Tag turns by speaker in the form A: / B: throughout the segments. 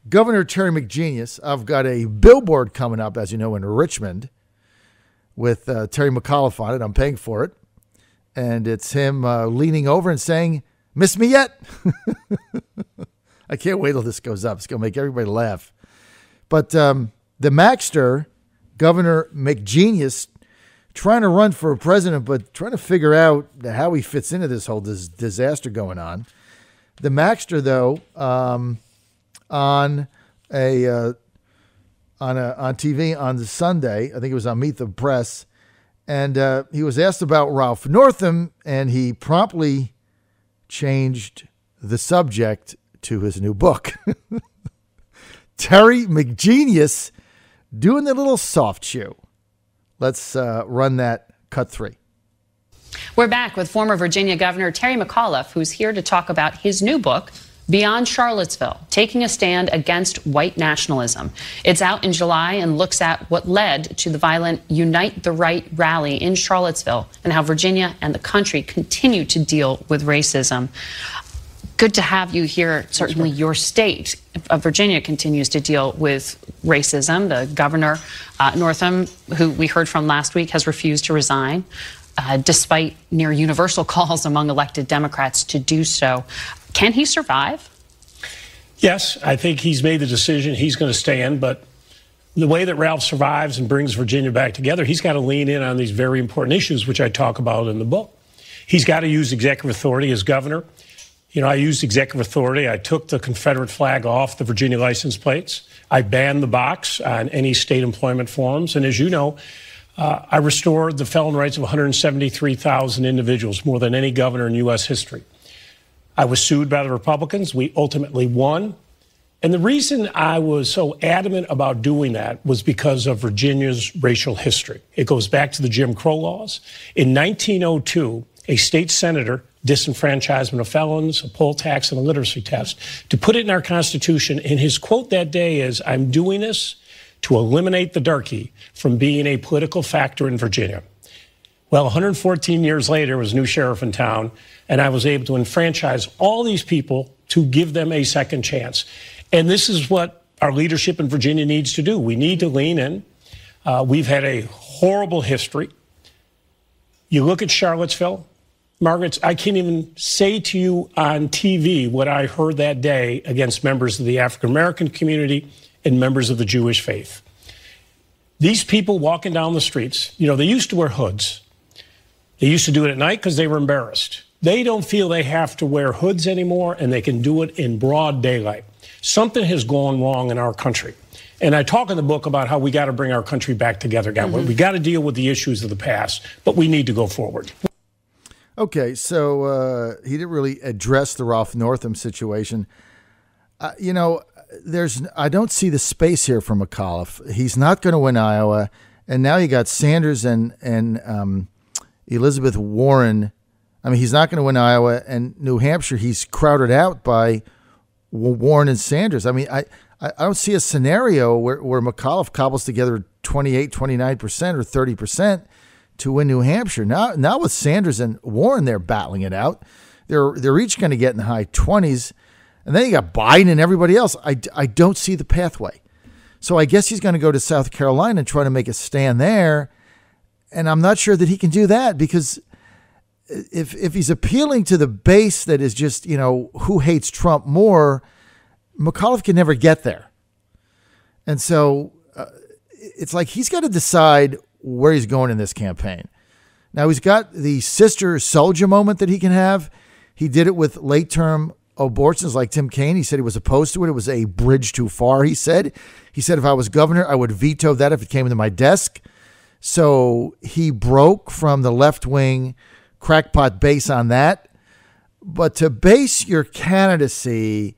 A: Governor Terry McGenius. I've got a billboard coming up, as you know, in Richmond with Terry McAuliffe on it. I'm paying for it. And it's him leaning over and saying, "Miss me yet?" I can't wait till this goes up. It's going to make everybody laugh. But the Maxter, Governor McGenius, trying to run for president, but trying to figure out how he fits into this whole disaster going on. The Maxter, though, on TV on the Sunday, I think it was on Meet the Press, and he was asked about Ralph Northam, and he promptly changed the subject to his new book. Terry McGenius doing the little soft shoe. Let's run that cut 3.
B: We're back with former Virginia Governor Terry McAuliffe, who's here to talk about his new book, Beyond Charlottesville, Taking a Stand Against White Nationalism. It's out in July and looks at what led to the violent Unite the Right rally in Charlottesville and how Virginia and the country continue to deal with racism. Good to have you here. Certainly your state of Virginia continues to deal with racism. The governor, Northam, who we heard from last week, has refused to resign, despite near universal calls among elected Democrats to do so. Can he survive?
C: Yes, I think he's made the decision he's going to stand, but the way that Ralph survives and brings Virginia back together, he's got to lean in on these very important issues, which I talk about in the book. He's got to use executive authority as governor. You know, I used executive authority. I took the Confederate flag off the Virginia license plates. I banned the box on any state employment forms. And as you know, I restored the felon rights of 173,000 individuals, more than any governor in U.S. history. I was sued by the Republicans. We ultimately won. And the reason I was so adamant about doing that was because of Virginia's racial history. It goes back to the Jim Crow laws. In 1902, a state senator, disenfranchisement of felons, a poll tax, and a literacy test, to put it in our Constitution. And his quote that day is, "I'm doing this to eliminate the darky from being a political factor in Virginia." Well, 114 years later, there was a new sheriff in town, and I was able to enfranchise all these people to give them a second chance. And this is what our leadership in Virginia needs to do. We need to lean in. We've had a horrible history. You look at Charlottesville, Margaret, I can't even say to you on TV what I heard that day against members of the African-American community and members of the Jewish faith. These people walking down the streets, you know, they used to wear hoods. They used to do it at night because they were embarrassed. They don't feel they have to wear hoods anymore, and they can do it in broad daylight. Something has gone wrong in our country. And I talk in the book about how we got to bring our country back together again. We got to deal with the issues of the past, but we need to go forward.
A: Okay, so he didn't really address the Ralph Northam situation. You know, I don't see the space here for McAuliffe. He's not going to win Iowa, and now you got Sanders and Elizabeth Warren. I mean, he's not going to win Iowa, and New Hampshire, he's crowded out by Warren and Sanders. I mean, I don't see a scenario where McAuliffe cobbles together 28, 29% or 30% to win New Hampshire. Now with Sanders and Warren, they're battling it out. They're each going to get in the high 20s. And then you got Biden and everybody else. I don't see the pathway. So I guess he's going to go to South Carolina and try to make a stand there. And I'm not sure that he can do that, because if he's appealing to the base that is just, you know, who hates Trump more, McAuliffe can never get there. And so it's like he's got to decide where he's going in this campaign. Now, he's got the sister soldier moment that he can have. He did it with late-term abortions like Tim Kaine. He said he was opposed to it. It was a bridge too far, he said. He said if I was governor, I would veto that if it came into my desk. So he broke from the left-wing crackpot base on that. But to base your candidacy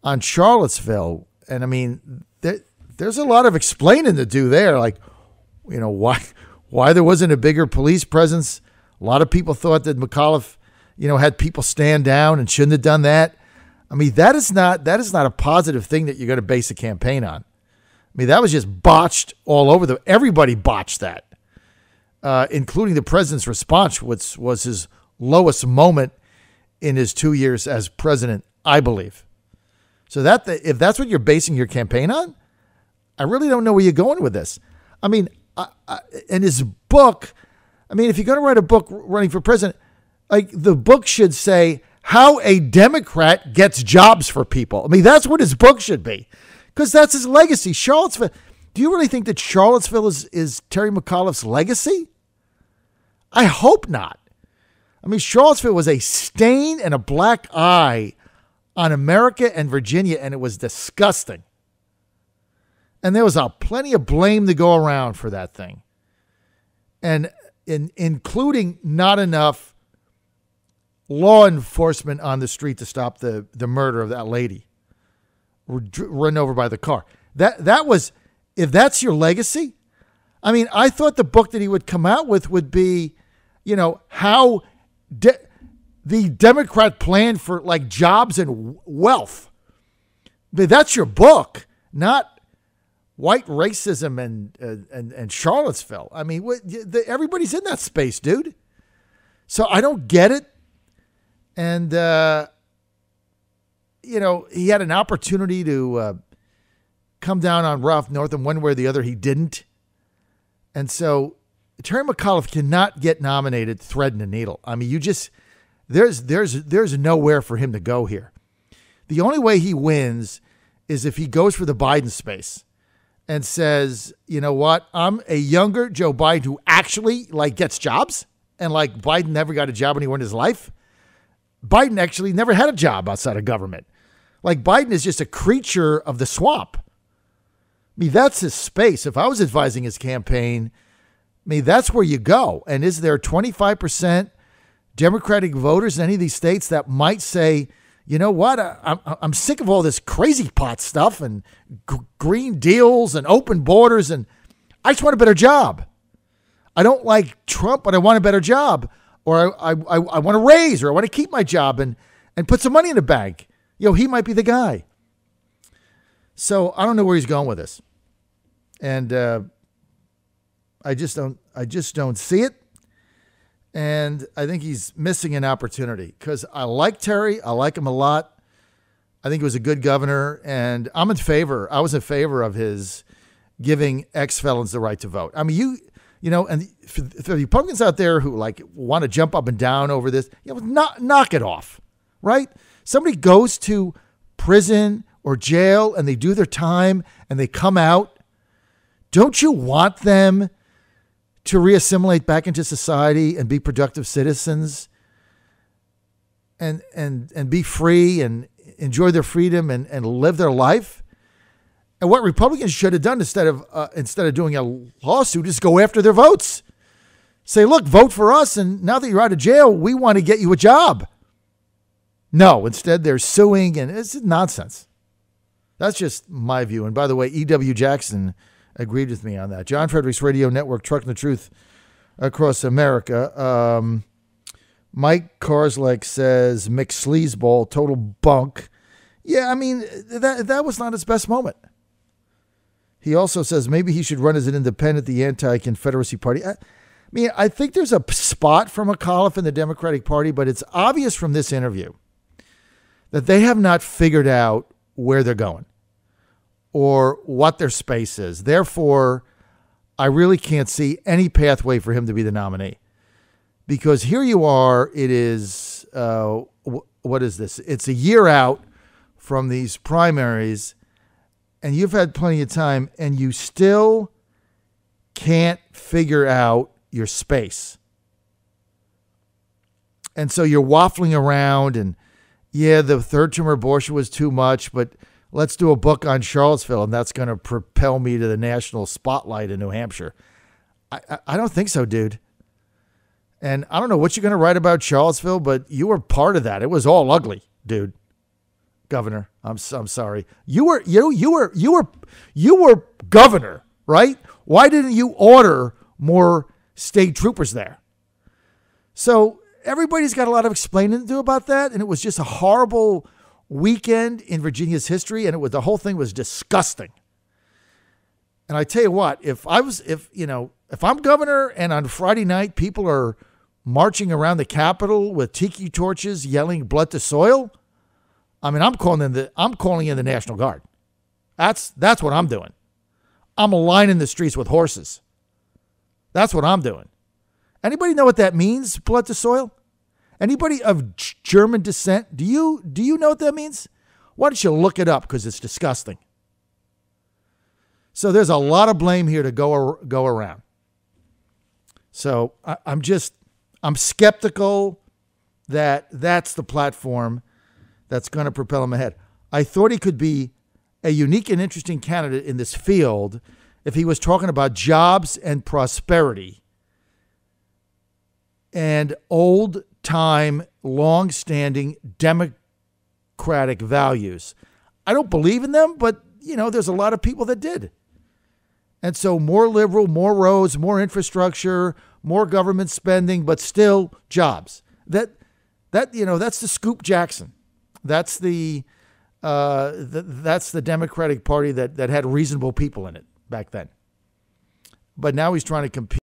A: on Charlottesville, and I mean, there's a lot of explaining to do there. Like, you know, why there wasn't a bigger police presence. A lot of people thought that McAuliffe, you know, had people stand down and shouldn't have done that. I mean, that is not a positive thing that you're going to base a campaign on. I mean, that was just botched all over. Everybody botched that, including the president's response, which was his lowest moment in his 2 years as president, I believe. So if that's what you're basing your campaign on, I really don't know where you're going with this. I mean, in his book, I mean, if you're going to write a book running for president, like the book should say how a Democrat gets jobs for people. I mean, that's what his book should be, because that's his legacy. Charlottesville. Do you really think that Charlottesville is Terry McAuliffe's legacy? I hope not. I mean, Charlottesville was a stain and a black eye on America and Virginia, and it was disgusting. And there was plenty of blame to go around for that thing. And including not enough law enforcement on the street to stop the murder of that lady run over by the car. That was, if that's your legacy, I mean, I thought the book that he would come out with would be, how the Democrat plan for like jobs and wealth. But that's your book, not white racism and Charlottesville. I mean, everybody's in that space, dude. So I don't get it. And, he had an opportunity to come down on Ralph Northam one way or the other. He didn't. And so Terry McAuliffe cannot get nominated threading the needle. I mean, there's nowhere for him to go here. The only way he wins is if he goes for the Biden space and says, you know what, I'm a younger Joe Biden who actually gets jobs, and Biden never got a job anywhere in his life. Biden actually never had a job outside of government. Biden is just a creature of the swamp. I mean, that's his space. If I was advising his campaign, I mean, that's where you go. And is there 25% Democratic voters in any of these states that might say, you know what, I'm sick of all this crazy pot stuff and green deals and open borders, and I just want a better job. I don't like Trump, but I want a better job. Or I want to raise, or I want to keep my job and put some money in the bank. He might be the guy. So I don't know where he's going with this. And I just don't see it. And I think he's missing an opportunity, because I like Terry. I like him a lot. I think he was a good governor, and I was in favor of his giving ex-felons the right to vote. I mean, and for the Republicans out there who want to jump up and down over this, knock it off, right? Somebody goes to prison or jail and they do their time and they come out. Don't you want them to reassimilate back into society and be productive citizens and be free and enjoy their freedom and live their life? And what Republicans should have done instead of doing a lawsuit is go after their votes. Say, look, vote for us, and now that you're out of jail, we want to get you a job. No, instead they're suing, and it's nonsense. That's just my view. And by the way, E.W. Jackson agreed with me on that. John Fredericks Radio Network, trucking the truth across America. Mike Karslake says, McSleazeball, total bunk. Yeah, I mean, that was not his best moment. He also says maybe he should run as an independent, the anti-Confederacy Party. I mean, I think there's a spot for McAuliffe in the Democratic Party, but it's obvious from this interview that they have not figured out where they're going or what their space is. Therefore, I really can't see any pathway for him to be the nominee. Because here you are, it is, what is this? It's a year out from these primaries, and you've had plenty of time, and you still can't figure out your space. And so you're waffling around, and yeah, the third-term abortion was too much, but let's do a book on Charlottesville, and that's going to propel me to the national spotlight in New Hampshire. I don't think so, dude. And I don't know what you're going to write about Charlottesville, but you were part of that. It was all ugly, dude. Governor, I'm sorry. You were governor, right? Why didn't you order more state troopers there? So everybody's got a lot of explaining to do about that, and it was just a horrible weekend in Virginia's history, and the whole thing was disgusting. And I tell you what, if I'm governor and on Friday night people are marching around the Capitol with tiki torches yelling blood to soil, I mean, I'm calling in the National Guard. That's what I'm doing. I'm lining the streets with horses. That's what I'm doing. Anybody know what that means, blood to soil? Anybody of German descent? Do you know what that means? Why don't you look it up, because it's disgusting. So there's a lot of blame here to go around. So I'm skeptical that that's the platform that's going to propel him ahead. I thought he could be a unique and interesting candidate in this field if he was talking about jobs and prosperity and old-time, long-standing democratic values. I don't believe in them, but, there's a lot of people that did. And so more liberal, more roads, more infrastructure, more government spending, but still jobs. That's the Scoop Jackson. That's the Democratic Party that had reasonable people in it back then. But now he's trying to compete